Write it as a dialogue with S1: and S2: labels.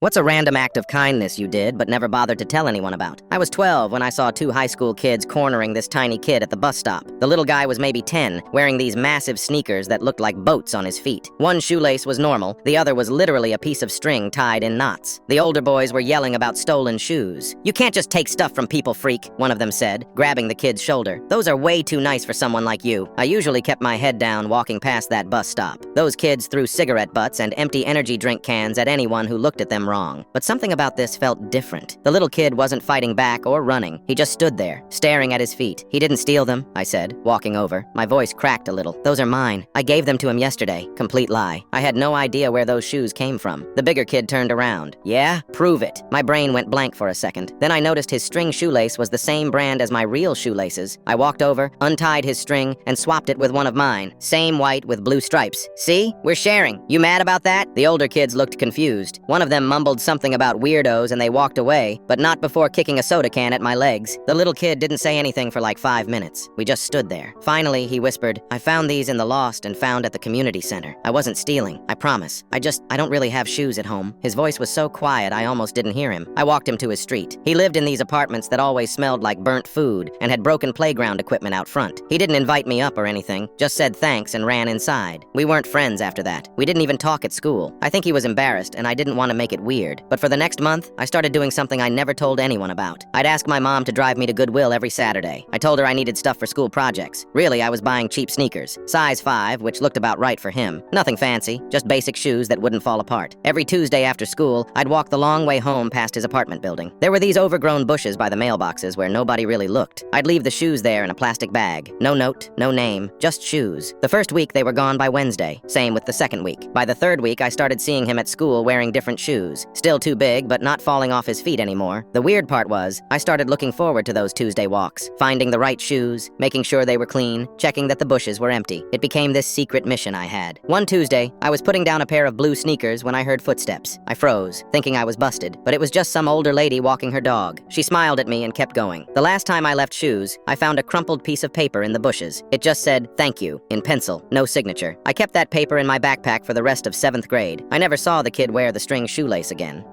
S1: What's a random act of kindness you did but never bothered to tell anyone about? I was 12 when I saw two high school kids cornering this tiny kid at the bus stop. The little guy was maybe 10, wearing these massive sneakers that looked like boats on his feet. One shoelace was normal, the other was literally a piece of string tied in knots. The older boys were yelling about stolen shoes. "You can't just take stuff from people, freak," one of them said, grabbing the kid's shoulder. "Those are way too nice for someone like you." I usually kept my head down walking past that bus stop. Those kids threw cigarette butts and empty energy drink cans at anyone who looked at them wrong. But something about this felt different. The little kid wasn't fighting back or running. He just stood there, staring at his feet. "He didn't steal them," I said, walking over. My voice cracked a little. "Those are mine. I gave them to him yesterday." Complete lie. I had no idea where those shoes came from. The bigger kid turned around. "Yeah? Prove it." My brain went blank for a second. Then I noticed his string shoelace was the same brand as my real shoelaces. I walked over, untied his string, and swapped it with one of mine. Same white with blue stripes. "See? We're sharing. You mad about that?" The older kids looked confused. One of them mumbled something about weirdos and they walked away, but not before kicking a soda can at my legs. The little kid didn't say anything for like 5 minutes. We just stood there. Finally, he whispered, "I found these in the lost and found at the community center. I wasn't stealing, I promise. I don't really have shoes at home." His voice was so quiet I almost didn't hear him. I walked him to his street. He lived in these apartments that always smelled like burnt food and had broken playground equipment out front. He didn't invite me up or anything, just said thanks and ran inside. We weren't friends after that. We didn't even talk at school. I think he was embarrassed and I didn't want to make it weird. But for the next month, I started doing something I never told anyone about. I'd ask my mom to drive me to Goodwill every Saturday. I told her I needed stuff for school projects. Really, I was buying cheap sneakers. Size 5, which looked about right for him. Nothing fancy, just basic shoes that wouldn't fall apart. Every Tuesday after school, I'd walk the long way home past his apartment building. There were these overgrown bushes by the mailboxes where nobody really looked. I'd leave the shoes there in a plastic bag. No note, no name, just shoes. The first week they were gone by Wednesday. Same with the second week. By the third week, I started seeing him at school wearing different shoes. Still too big, but not falling off his feet anymore. The weird part was, I started looking forward to those Tuesday walks, finding the right shoes, making sure they were clean, checking that the bushes were empty. It became this secret mission I had. One Tuesday, I was putting down a pair of blue sneakers when I heard footsteps. I froze, thinking I was busted, but it was just some older lady walking her dog. She smiled at me and kept going. The last time I left shoes, I found a crumpled piece of paper in the bushes. It just said, "Thank you," in pencil, no signature. I kept that paper in my backpack for the rest of 7th grade. I never saw the kid wear the string shoelace again.